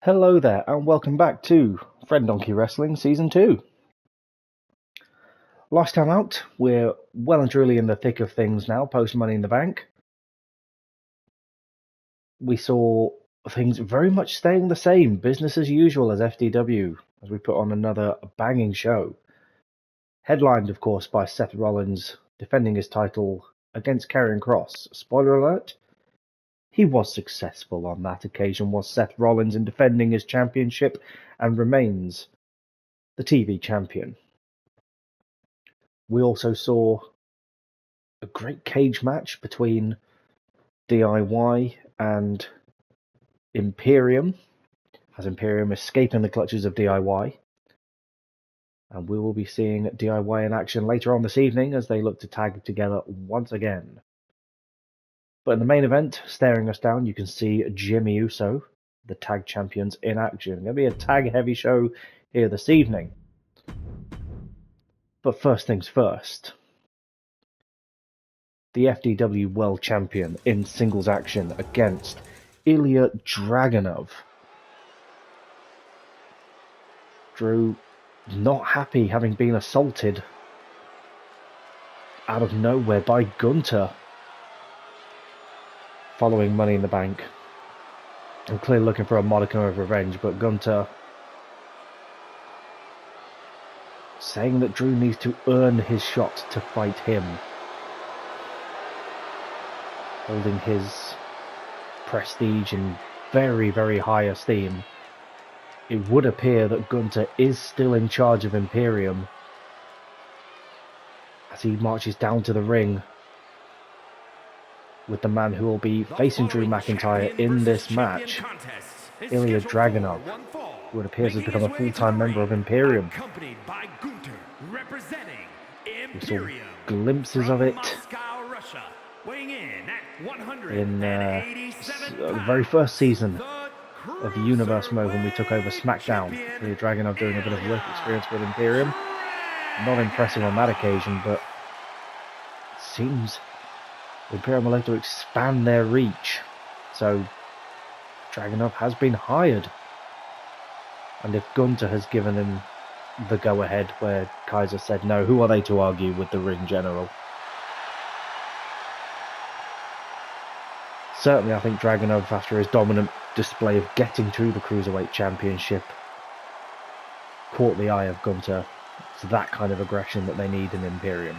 Hello there, and welcome back to Friendonkey Wrestling Season 2. Last time out, we're well and truly in the thick of things now, post Money in the Bank. We saw things very much staying the same, business as usual as FDW, as we put on another banging show. Headlined, of course, by Seth Rollins defending his title against Karrion Kross. Spoiler alert, he was successful on that occasion, was Seth Rollins, in defending his championship and remains the TV champion. We also saw a great cage match between DIY and Imperium, as Imperium escaping the clutches of DIY. And we will be seeing DIY in action later on this evening as they look to tag together once again. But in the main event, staring us down, you can see Jimmy Uso, the tag champions, in action. Going to be a tag-heavy show here this evening. But first things first. The FDW World Champion in singles action against Ilya Dragunov. Drew not happy having been assaulted out of nowhere by Gunter following Money in the Bank. I'm clearly looking for a modicum of revenge, but Gunter saying that Drew needs to earn his shot to fight him, holding his prestige in very, very high esteem. It would appear that Gunter is still in charge of Imperium as he marches down to the ring with the man who will be facing Drew McIntyre in this match, Ilya Dragunov, who it appears has become a full-time member of Imperium. We saw glimpses of it in the very first season of the Universe mode when we took over Smackdown. Ilya Dragunov doing a bit of work experience with Imperium. Not impressive on that occasion, but it seems Imperium will have to expand their reach. So Dragunov has been hired. And if Gunter has given him the go-ahead where Kaiser said no, who are they to argue with the ring general? Certainly I think Dragunov, after his dominant display of getting to the Cruiserweight Championship, caught the eye of Gunter. It's that kind of aggression that they need in Imperium.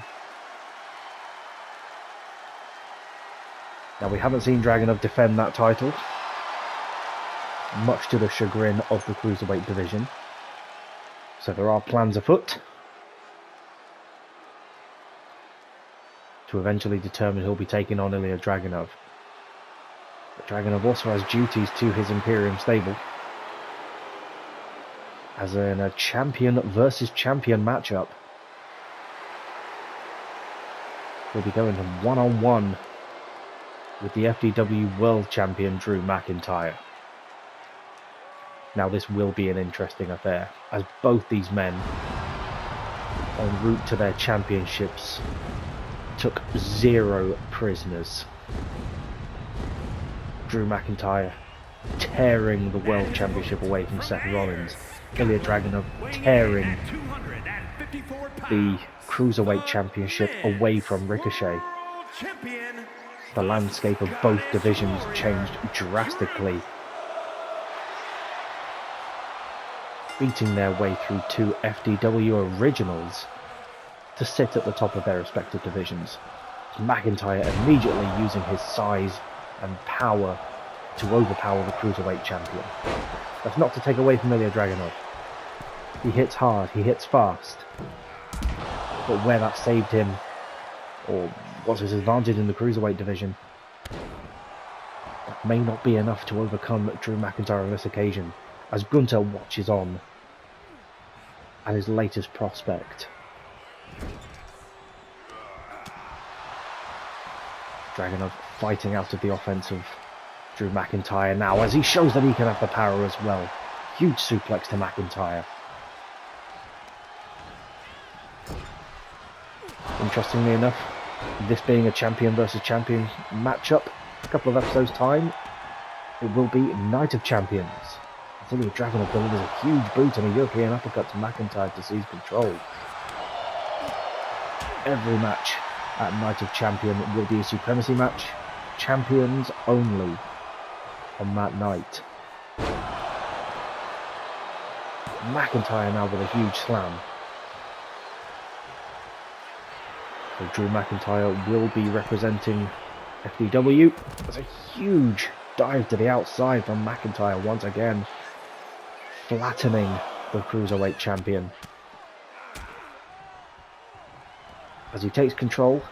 Now, we haven't seen Dragunov defend that title, much to the chagrin of the Cruiserweight division. So there are plans afoot to eventually determine who'll be taking on Ilya Dragunov. But Dragunov also has duties to his Imperium stable, as in a champion versus champion matchup. We'll be going one-on-one with the FDW World Champion Drew McIntyre. Now this will be an interesting affair, as both these men, en route to their championships, took 0 prisoners. Drew McIntyre tearing the World Championship away from Seth Rollins. Ilya Dragunov tearing the Cruiserweight Championship away from Ricochet. The landscape of both divisions changed drastically, beating their way through 2 FDW originals to sit at the top of their respective divisions. McIntyre immediately using his size and power to overpower the Cruiserweight Champion. That's not to take away from Ilya Dragunov. He hits hard, he hits fast, but where that saved him, or was his advantage in the Cruiserweight division, that may not be enough to overcome Drew McIntyre on this occasion, as Gunter watches on at his latest prospect. Dragunov fighting out of the offense of Drew McIntyre now, as he shows that he can have the power as well. Huge suplex to McIntyre. Interestingly enough, this being a champion versus champion matchup, a couple of episodes time, it will be Night of Champions. Ilya Dragunov delivers a huge boot and a European uppercut to McIntyre to seize control. Every match at Night of Champion will be a supremacy match. Champions only on that night. McIntyre now with a huge slam. So Drew McIntyre will be representing FDW. There's a huge dive to the outside from McIntyre once again, flattening the Cruiserweight champion. As he takes control.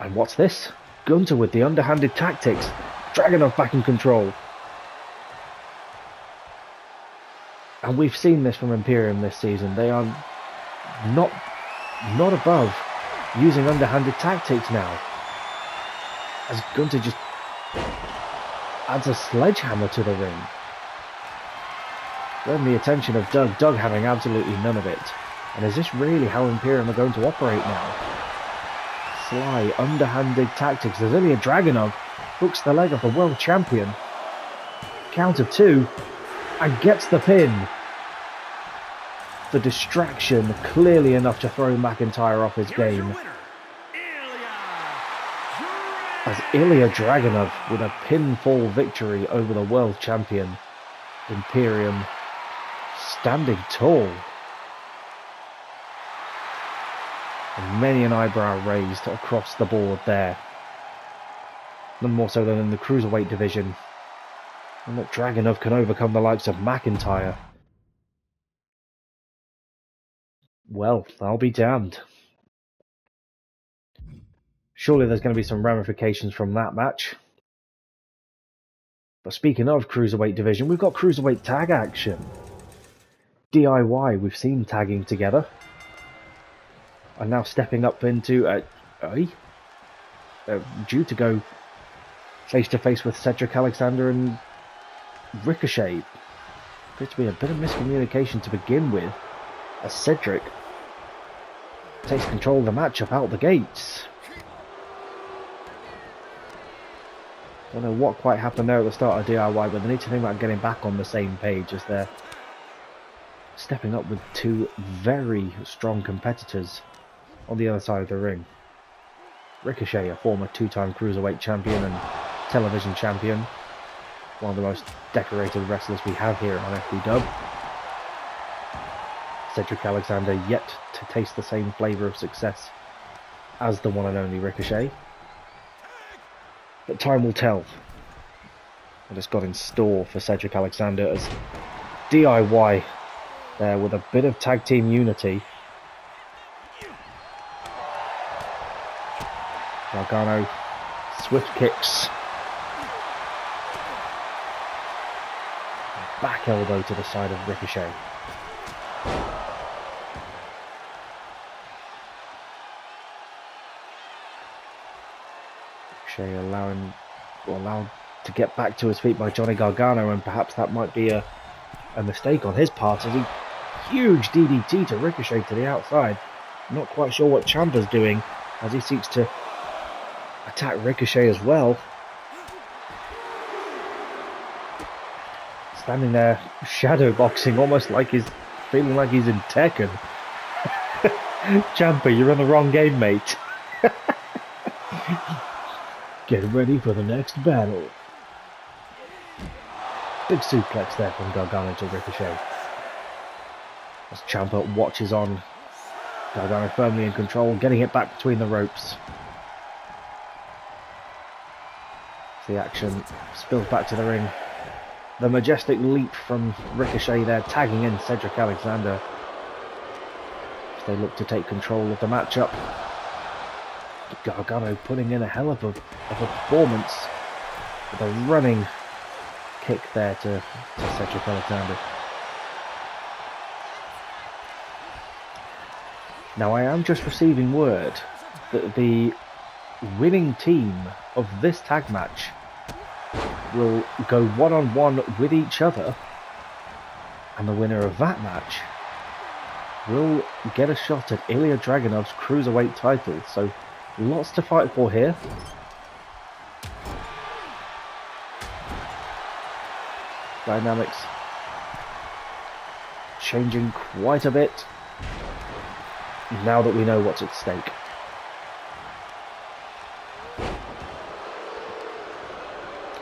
And what's this? Gunter with the underhanded tactics. Dragunov back in control. And we've seen this from Imperium this season. They are not above using underhanded tactics now. As Gunter just adds a sledgehammer to the ring. Grabbing the attention of Doug. Doug having absolutely none of it. And is this really how Imperium are going to operate now? Sly, underhanded tactics. As Ilya Dragunov hooks the leg of the world champion. Count of 2. And gets the pin. The distraction clearly enough to throw McIntyre off his game. As Ilya Dragunov with a pinfall victory over the world champion. Imperium standing tall. And many an eyebrow raised across the board there. None more so than in the Cruiserweight division. And that Dragunov can overcome the likes of McIntyre. Well, I'll be damned. Surely there's going to be some ramifications from that match. But speaking of Cruiserweight division, we've got Cruiserweight tag action. DIY, we've seen tagging together. Are now stepping up into due to go face to face with Cedric Alexander and Ricochet. Appears to be a bit of miscommunication to begin with, as Cedric takes control of the matchup out the gates. Don't know what quite happened there at the start of DIY, but they need to think about getting back on the same page as they're stepping up with two very strong competitors on the other side of the ring. Ricochet, a former two-time Cruiserweight champion and television champion. One of the most decorated wrestlers we have here on FDW. Cedric Alexander yet to taste the same flavour of success as the one and only Ricochet. But time will tell what it's got in store for Cedric Alexander, as DIY there with a bit of tag team unity. Gargano, swift kicks. Back elbow to the side of Ricochet. Ricochet allowed to get back to his feet by Johnny Gargano, and perhaps that might be a mistake on his part, as huge DDT to Ricochet to the outside. Not quite sure what Ciampa's doing as he seeks to attack Ricochet as well. Standing there, shadow boxing, almost like he's feeling like he's in Tekken. Ciampa, you're in the wrong game, mate. Get ready for the next battle. Big suplex there from Gargano to Ricochet. As Ciampa watches on. Gargano firmly in control, getting it back between the ropes. The action spills back to the ring. The majestic leap from Ricochet there, tagging in Cedric Alexander as they look to take control of the matchup. Gargano putting in a hell of a performance with a running kick there to Cedric Alexander. Now I am just receiving word that the winning team of this tag match will go one-on-one with each other, and the winner of that match will get a shot at Ilya Dragunov's Cruiserweight title. So lots to fight for here. Dynamics changing quite a bit now that we know what's at stake.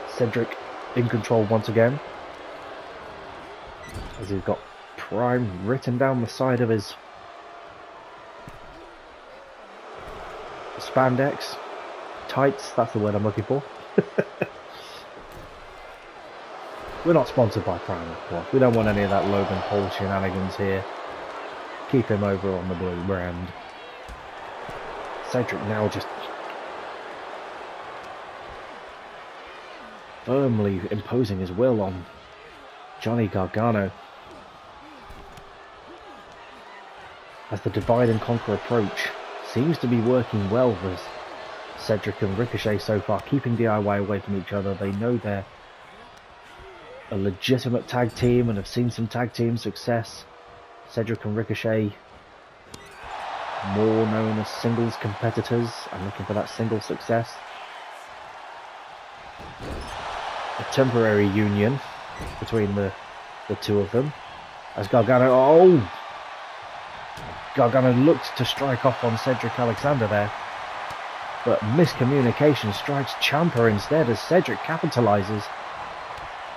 Cedric in control once again, as he's got Prime written down the side of his spandex. Tights, that's the word I'm looking for. We're not sponsored by Prime, of course. We don't want any of that Logan Paul shenanigans here. Keep him over on the blue brand. Cedric now just firmly imposing his will on Johnny Gargano. As the divide and conquer approach seems to be working well for Cedric and Ricochet so far, keeping DIY away from each other. They know they're a legitimate tag team and have seen some tag team success. Cedric and Ricochet, more known as singles competitors, and looking for that single success. A temporary union between the two of them. As Gargano looked to strike off on Cedric Alexander there, but miscommunication strikes Ciampa instead as Cedric capitalizes.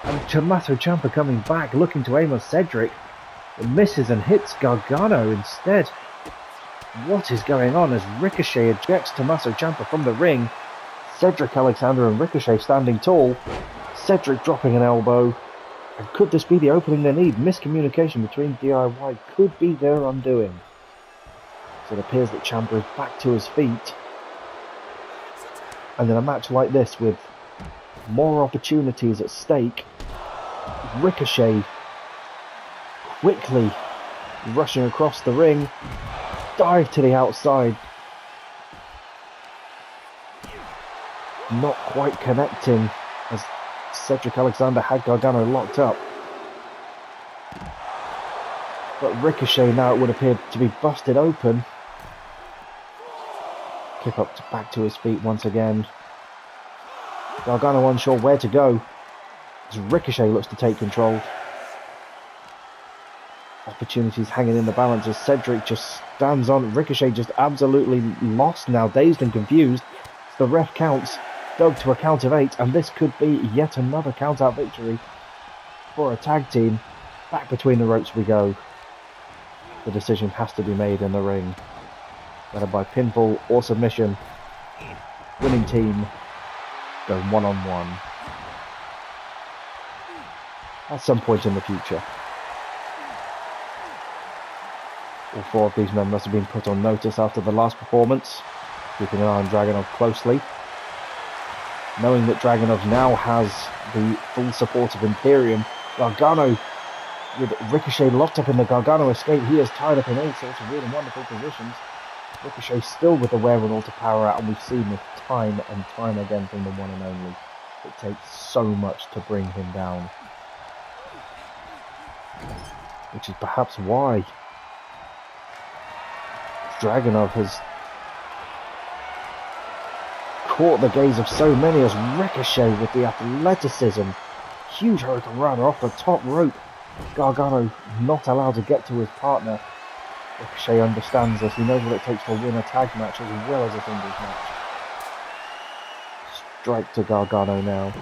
And Tommaso Ciampa coming back, looking to aim on Cedric, but misses and hits Gargano instead. What is going on as Ricochet ejects Tommaso Ciampa from the ring? Cedric Alexander and Ricochet standing tall. Cedric dropping an elbow. And could this be the opening they need? Miscommunication between DIY could be their undoing. So it appears that Ciampa is back to his feet. And in a match like this, with more opportunities at stake, Ricochet quickly rushing across the ring, dive to the outside, not quite connecting as Cedric Alexander had Gargano locked up. But Ricochet now, it would appear to be busted open. Kick up back to his feet once again. Gargano unsure where to go as Ricochet looks to take control. Opportunities hanging in the balance as Cedric just stands on. Ricochet just absolutely lost now, dazed and confused. The ref counts, dug to a count of 8, and this could be yet another count-out victory for a tag team. Back between the ropes we go. The decision has to be made in the ring, whether by pinfall or submission. Winning team going one-on-one at some point in the future. All 4 of these men must have been put on notice after the last performance, keeping an eye on Dragunov closely, knowing that Dragunov now has the full support of Imperium. Gargano, with Ricochet locked up in the Gargano escape, he is tied up in all sorts of weird and wonderful positions. Ricochet still with the wherewithal to power out, and we've seen this time and time again from the one and only. It takes so much to bring him down, which is perhaps why Dragunov has caught the gaze of so many, as Ricochet with the athleticism, huge Hurricane Rana off the top rope. Gargano not allowed to get to his partner. Ricochet understands this. He knows what it takes to win a tag match as well as a singles match. Strike to Gargano now,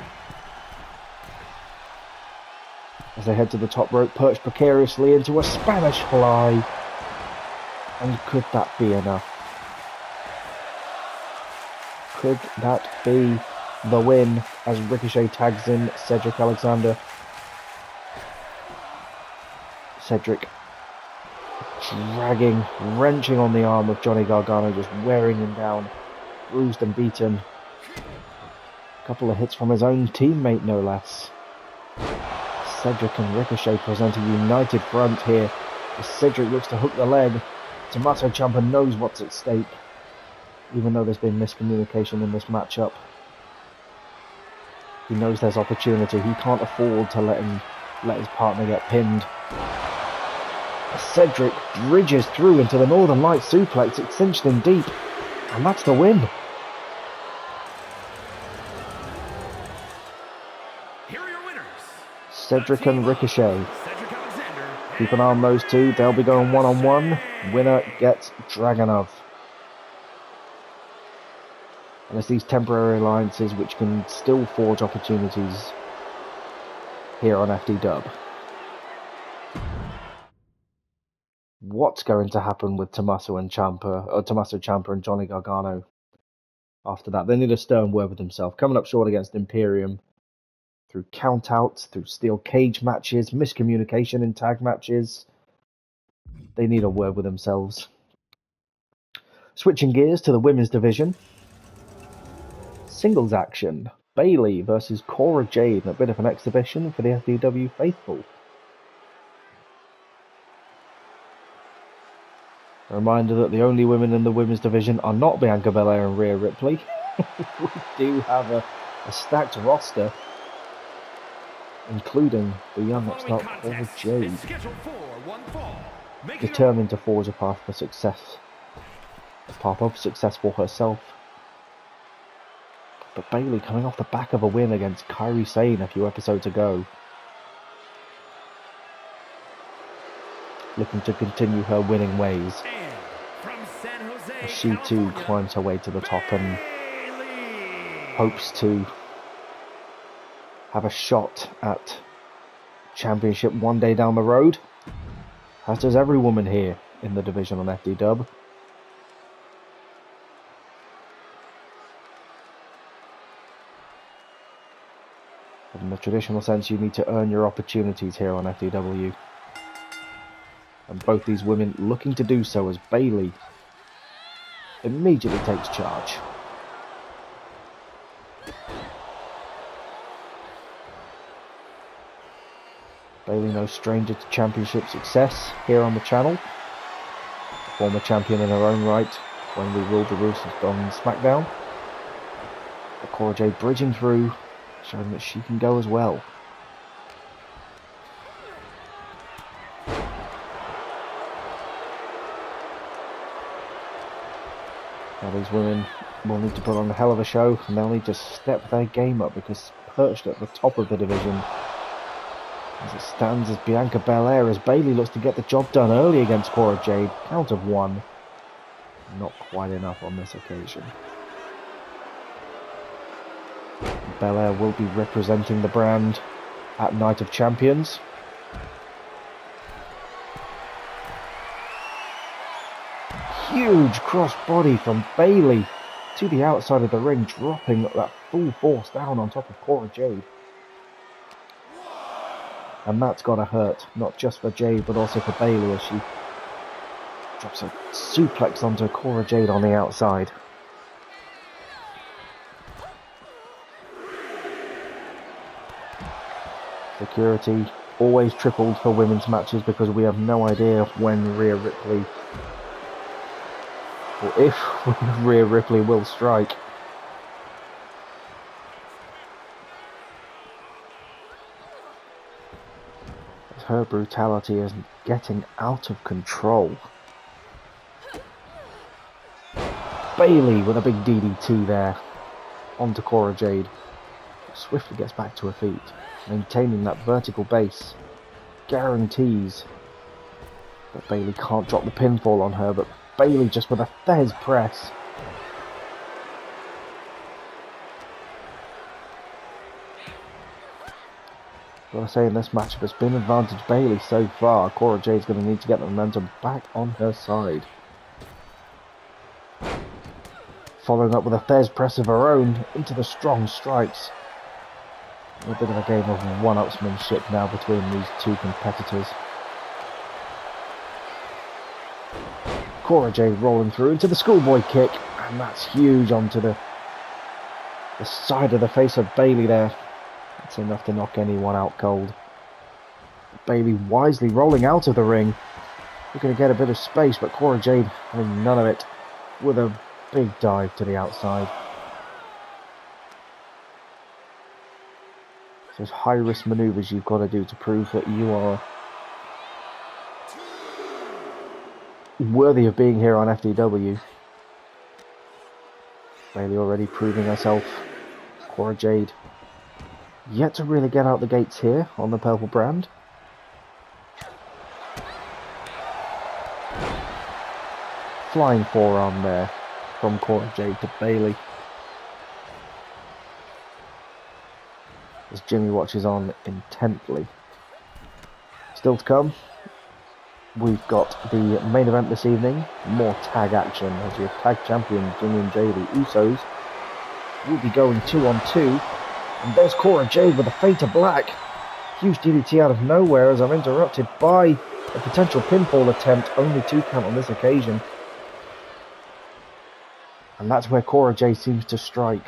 as they head to the top rope, perched precariously into a Spanish fly. And could that be enough? Could that be the win as Ricochet tags in Cedric Alexander? Cedric dragging, wrenching on the arm of Johnny Gargano, just wearing him down, bruised and beaten. A couple of hits from his own teammate, no less. Cedric and Ricochet present a united front here, as Cedric looks to hook the leg. Tommaso Ciampa knows what's at stake, even though there's been miscommunication in this matchup. He knows there's opportunity. He can't afford to let his partner get pinned. Cedric bridges through into the Northern Lights suplex. It's cinched in deep, and that's the win. Here are your winners. Cedric and Ricochet. Keep an eye on those two. They'll be going one-on-one. Winner gets Dragunov. And it's these temporary alliances which can still forge opportunities here on FDW. What's going to happen with Tommaso Ciampa and Johnny Gargano after that? They need a stern word with themselves. Coming up short against Imperium through countouts, through steel cage matches, miscommunication in tag matches. They need a word with themselves. Switching gears to the women's division. Singles action. Bayley versus Cora Jade. A bit of an exhibition for the FDW faithful. A reminder that the only women in the women's division are not Bianca Belair and Rhea Ripley. We do have a stacked roster, including the young upstart Cora Jade, determined to forge a path for success. A path of success for herself. But Bayley coming off the back of a win against Kairi Sane a few episodes ago. Looking to continue her winning ways. As she too climbs her way to the top and hopes to have a shot at championship one day down the road. As does every woman here in the division on FDW. But in the traditional sense, you need to earn your opportunities here on FDW. And both these women looking to do so as Bayley immediately takes charge. Bayley no stranger to championship success here on the channel. Former champion in her own right when we ruled the roost on Smackdown. But Cora Jade bridging through, showing that she can go as well. Now these women will need to put on a hell of a show, and they'll need to step their game up, because perched at the top of the division as it stands is Bianca Belair, as Bayley looks to get the job done early against Cora Jade. Count of one. Not quite enough on this occasion. Belair will be representing the brand at Night of Champions. Huge crossbody from Bayley to the outside of the ring, dropping that full force down on top of Cora Jade. And that's gotta hurt, not just for Jade, but also for Bayley, as she drops a suplex onto Cora Jade on the outside. Security always tripled for women's matches, because we have no idea when Rhea Ripley, or if Rhea Ripley will strike. Her brutality is getting out of control. Bayley with a big DDT there onto Cora Jade. Swiftly gets back to her feet, maintaining that vertical base. Guarantees that Bayley can't drop the pinfall on her, but Bayley just with a Thez press. Gotta say, in this matchup, it's been advantage Bayley so far. Cora Jade's going to need to get the momentum back on her side. Following up with a Thez press of her own into the strong strikes. A bit of a game of one-upsmanship now between these two competitors. Cora Jade rolling through into the schoolboy kick, and that's huge onto the side of the face of Bayley there. That's enough to knock anyone out cold. Bayley wisely rolling out of the ring. We're going to get a bit of space, but Cora Jade having none of it with a big dive to the outside. So there's high-risk manoeuvres you've got to do to prove that you are worthy of being here on FDW. Bayley already proving herself. Cora Jade Yet to really get out the gates here on the purple brand. Flying forearm there from Cora Jade to Bayley. As Jimmy watches on intently. Still to come, we've got the main event this evening. More tag action as your tag champions Jimmy and Jay, the Usos, will be going 2-on-2. And there's Cora Jade with a fade to black. Huge DDT out of nowhere as I'm interrupted by a potential pinfall attempt. Only 2 count on this occasion. And that's where Cora Jade seems to strike.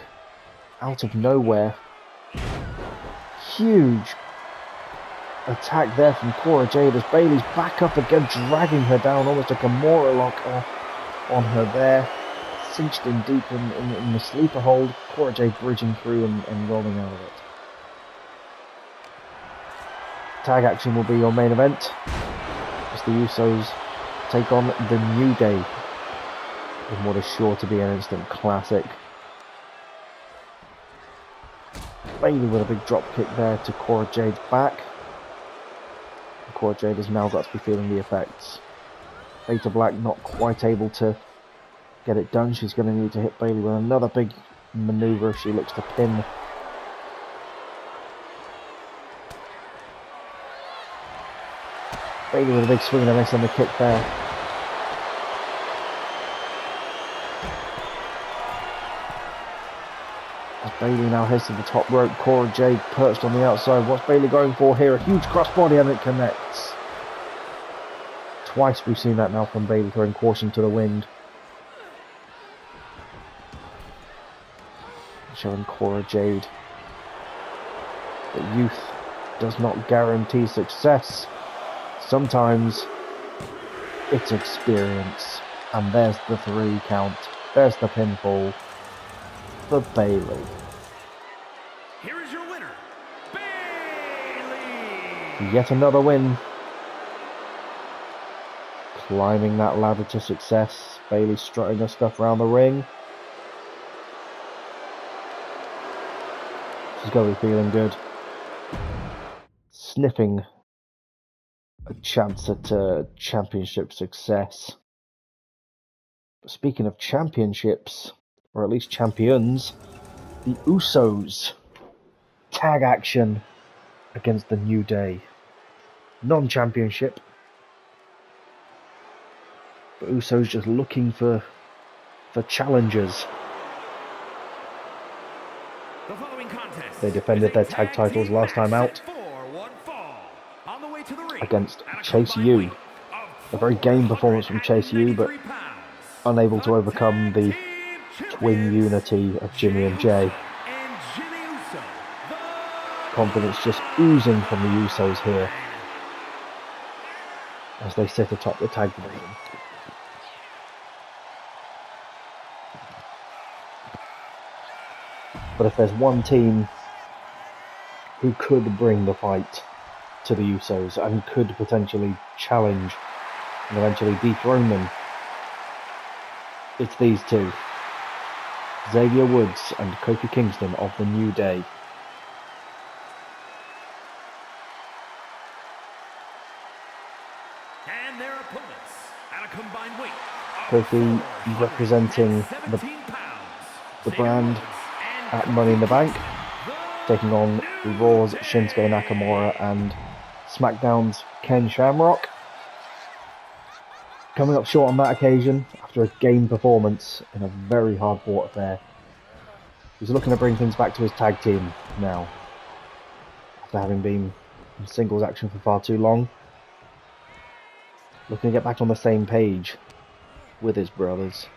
Out of nowhere. Huge attack there from Cora Jade as Bayley's back up again, dragging her down, almost a Kimura lock on her there. Cinched in deep in the sleeper hold. Cora Jade bridging through and rolling out of it. Tag action will be your main event as the Usos take on the New Day in what is sure to be an instant classic. Bayley with a big drop kick there to Cora Jade's back. Cora Jade has now got to be feeling the effects. Beta Black not quite able to get it done. She's going to need to hit Bayley with another big maneuver if she looks to pin. Bayley with a big swing and a miss on the kick there. As Bayley now heads to the top rope, Cora Jade perched on the outside. What's Bayley going for here? A huge crossbody and it connects. Twice we've seen that now from Bayley, throwing caution to the wind. Showing Cora Jade that youth does not guarantee success. Sometimes it's experience. And there's the 3 count. There's the pinfall for Bayley. Here is your winner, Bayley. Yet another win. Climbing that ladder to success. Bayley strutting her stuff around the ring. She's got to be feeling good. Sniffing a chance at championship success. But speaking of championships, or at least champions, the Usos tag action against the New Day. Non-championship. But Usos just looking for challengers. They defended their tag titles last time out against Chase U. A very game performance from Chase U, but unable to overcome the twin unity of Jimmy and Jay. Confidence just oozing from the Usos here as they sit atop the tag division. But if there's one team who could bring the fight to the Usos and could potentially challenge and eventually dethrone them, it's these two. Xavier Woods and Kofi Kingston of the New Day. And their opponents at a combined weight. Kofi representing the brand at Money in the Bank, taking on Raw's Shinsuke Nakamura and Smackdown's Ken Shamrock. Coming up short on that occasion after a game performance in a very hard-fought affair. He's looking to bring things back to his tag team now, after having been in singles action for far too long. Looking to get back on the same page with his brothers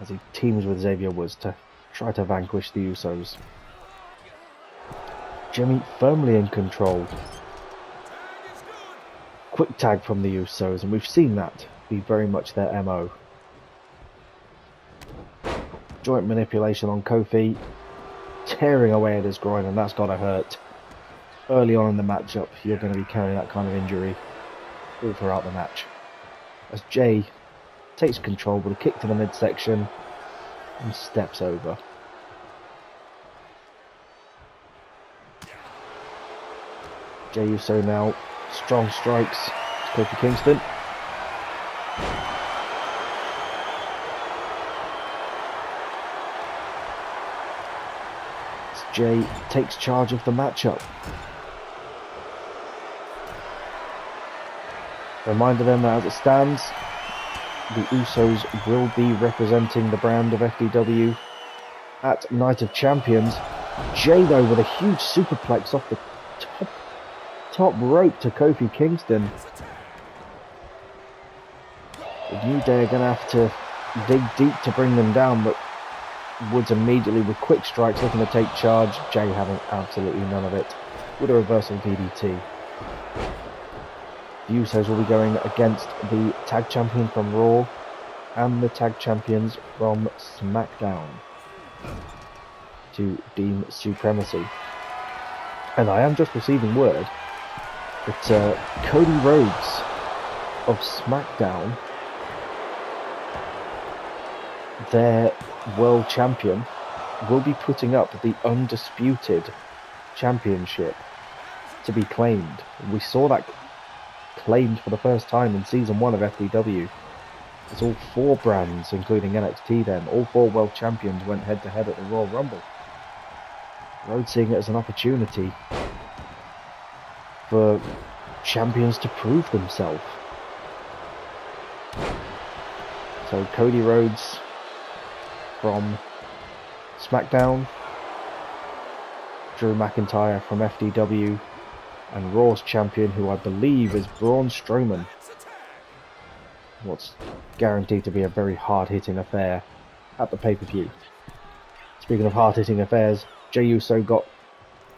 as he teams with Xavier Woods to try to vanquish the Usos. Jimmy firmly in control. Quick tag from the Usos, and we've seen that be very much their MO. Joint manipulation on Kofi, tearing away at his groin, and that's gotta hurt. Early on in the matchup, you're going to be carrying that kind of injury all throughout the match. As Jay takes control with a kick to the midsection and steps over. Jey Uso now, strong strikes to Kofi Kingston. As Jey takes charge of the matchup. Reminder then that as it stands, the Usos will be representing the brand of FDW at Night of Champions. Jey though with a huge superplex off the top rope to Kofi Kingston. The New Day are going to have to dig deep to bring them down, but Woods immediately with quick strikes looking to take charge. Jey having absolutely none of it with a reversal DDT. The Usos will be going against the tag champion from Raw and the tag champions from Smackdown to deem supremacy. And I am just receiving word that Cody Rhodes of Smackdown, their world champion, will be putting up the undisputed championship to be claimed. We saw that claimed for the first time in season 1 of FDW. It's all 4 brands, including NXT then. All 4 world champions went head to head at the Royal Rumble. Rhodes seeing it as an opportunity for champions to prove themselves. So Cody Rhodes from Smackdown, Drew McIntyre from FDW, and Raw's champion, who I believe is Braun Strowman. What's guaranteed to be a very hard-hitting affair at the pay-per-view. Speaking of hard-hitting affairs, Jey Uso got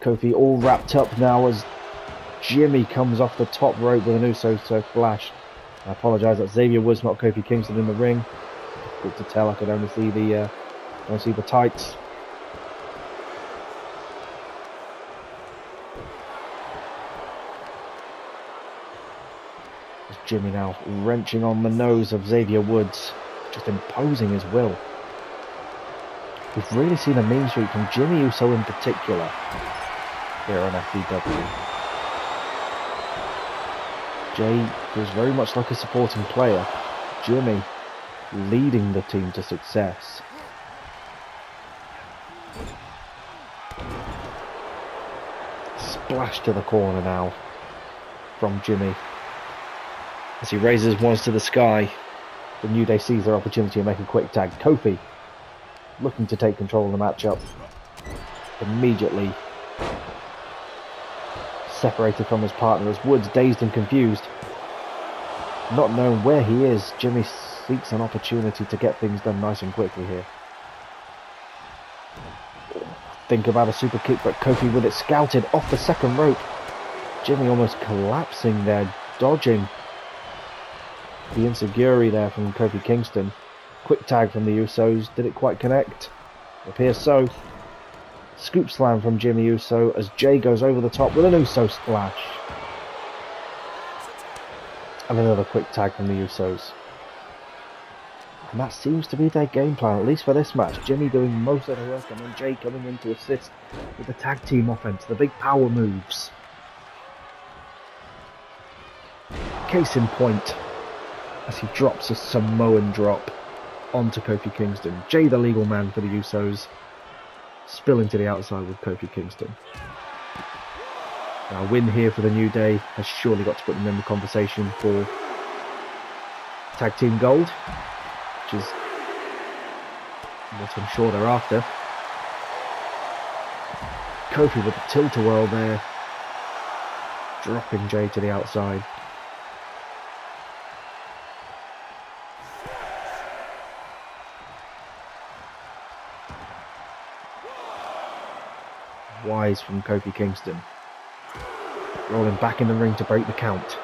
Kofi all wrapped up now as Jimmy comes off the top rope with an Uso splash. I apologise, that Xavier Woods, not Kofi Kingston in the ring. Good to tell, I could only see the tights. Jimmy now wrenching on the nose of Xavier Woods, just imposing his will. We've really seen a mean streak from Jimmy Uso in particular here on FDW. Jey feels very much like a supporting player. Jimmy leading the team to success. Splash to the corner now from Jimmy. As he raises once to the sky, the New Day sees their opportunity to make a quick tag. Kofi looking to take control of the matchup. Immediately separated from his partner as Woods, dazed and confused, not knowing where he is. Jimmy seeks an opportunity to get things done nice and quickly here. Think about a super kick, but Kofi with it scouted off the second rope. Jimmy almost collapsing there, dodging the insecurity there from Kofi Kingston. Quick tag from the Usos. Did it quite connect? It appears so. Scoop slam from Jimmy Uso as Jey goes over the top with an Uso splash. And another quick tag from the Usos. And that seems to be their game plan, at least for this match. Jimmy doing most of the work and then Jey coming in to assist with the tag team offense, the big power moves. Case in point, as he drops a Samoan drop onto Kofi Kingston. Jey, the legal man for the Usos, spilling to the outside with Kofi Kingston. Now, a win here for the New Day has surely got to put them in the conversation for Tag Team Gold, which is what I'm sure they're after. Kofi with the tilt-a-whirl there, dropping Jey to the outside. Wise from Kofi Kingston. Rolling back in the ring to break the count.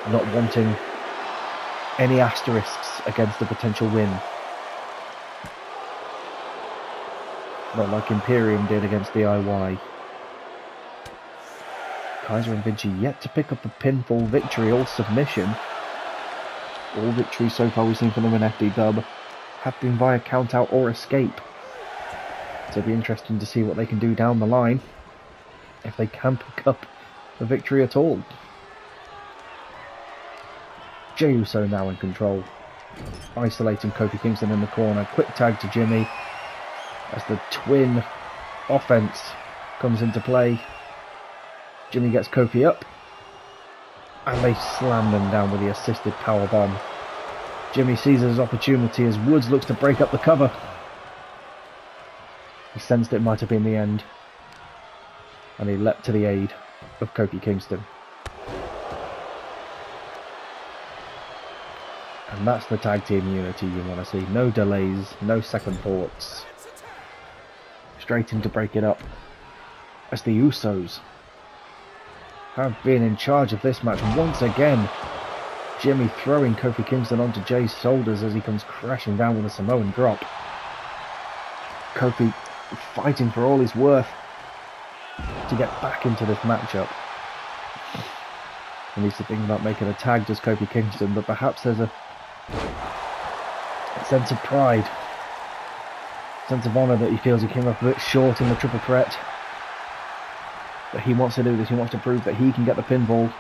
Not wanting any asterisks against a potential win. Not like Imperium did against DIY. Kaiser and Vinci yet to pick up a pinfall victory or submission. All victories so far we've seen from them in FDW have been via count out or escape. So it'll be interesting to see what they can do down the line. if they can pick up the victory at all. Jey Uso now in control, isolating Kofi Kingston in the corner. Quick tag to Jimmy as the twin offense comes into play. Jimmy gets Kofi up, and they slam them down with the assisted powerbomb. Jimmy seizes his opportunity as Woods looks to break up the cover. He sensed it might have been the end, and he leapt to the aid of Kofi Kingston. And that's the tag team unity you want to see. No delays, no second thoughts. Straight in to break it up, as the Usos have been in charge of this match once again. Jimmy throwing Kofi Kingston onto Jay's shoulders as he comes crashing down with a Samoan drop. Kofi fighting for all he's worth to get back into this matchup. He needs to think about making a tag just Kofi Kingston, but perhaps there's a sense of pride, sense of honour that he feels he came up a bit short in the triple threat. But he wants to do this, he wants to prove that he can get the pinfall.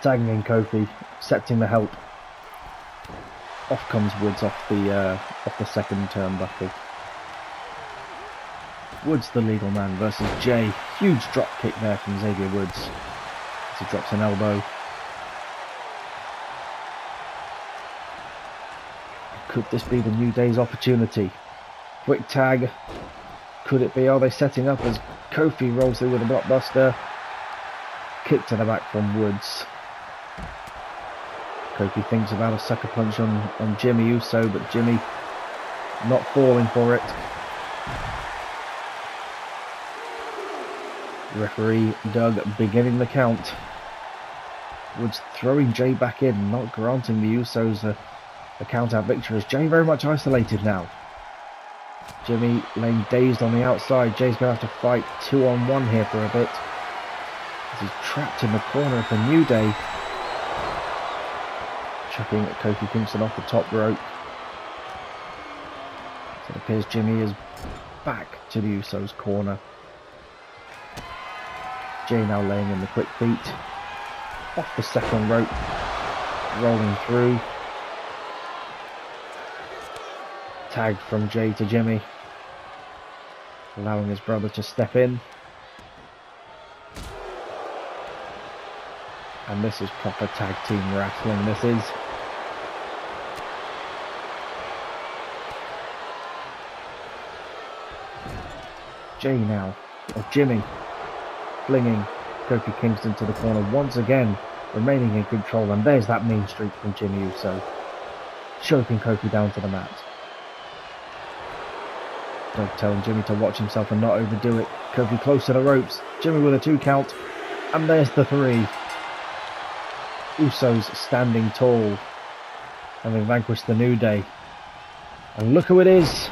Tagging in Kofi, accepting the help. Off comes Woods off the second turnbuckle. Woods the legal man versus Jey. Huge drop kick there from Xavier Woods as he drops an elbow. Could this be the New Day's opportunity? Quick tag. Could it be? Are they setting up as Kofi rolls through with a blockbuster? Kick to the back from Woods. Kofi thinks about a sucker punch on Jimmy Uso, but Jimmy not falling for it. Referee Doug beginning the count. Woods throwing Jey back in, not granting the Usos a count-out victory, as Jey very much isolated now. Jimmy laying dazed on the outside. Jay's going to have to fight 2-on-1 here for a bit, as he's trapped in the corner of the New Day. Chucking at Kofi Kingston off the top rope. So it appears Jimmy is back to the Usos' corner. Jey now laying in the quick feet. Off the second rope. Rolling through. Tag from Jey to Jimmy. Allowing his brother to step in. And this is proper tag team wrestling, this is. Jey now, or Jimmy, flinging Kofi Kingston to the corner once again, remaining in control, and there's that mean streak from Jimmy Uso, choking Kofi down to the mat. Doug telling Jimmy to watch himself and not overdo it. Kofi close to the ropes, Jimmy with a 2 count, and there's the 3. Usos standing tall, having vanquished the New Day. And look who it is!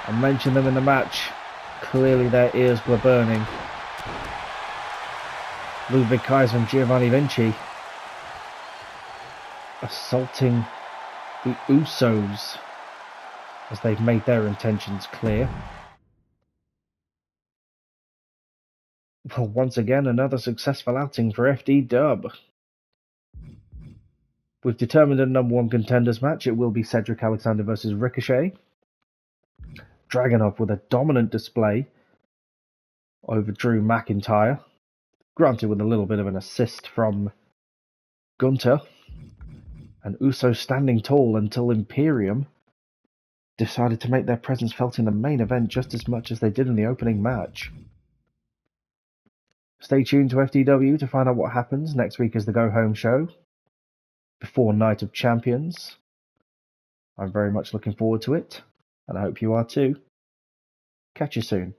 I mentioned them in the match. Clearly their ears were burning. Ludwig Kaiser and Giovanni Vinci assaulting the Usos as they've made their intentions clear. Well, once again, another successful outing for FDW. We've determined a number 1 contenders match. It will be Cedric Alexander versus Ricochet. Dragunov with a dominant display over Drew McIntyre. Granted with a little bit of an assist from Gunter. And Uso standing tall until Imperium decided to make their presence felt in the main event just as much as they did in the opening match. Stay tuned to FDW to find out what happens. Next week is the Go Home show before Night of Champions. I'm very much looking forward to it, and I hope you are too. Catch you soon.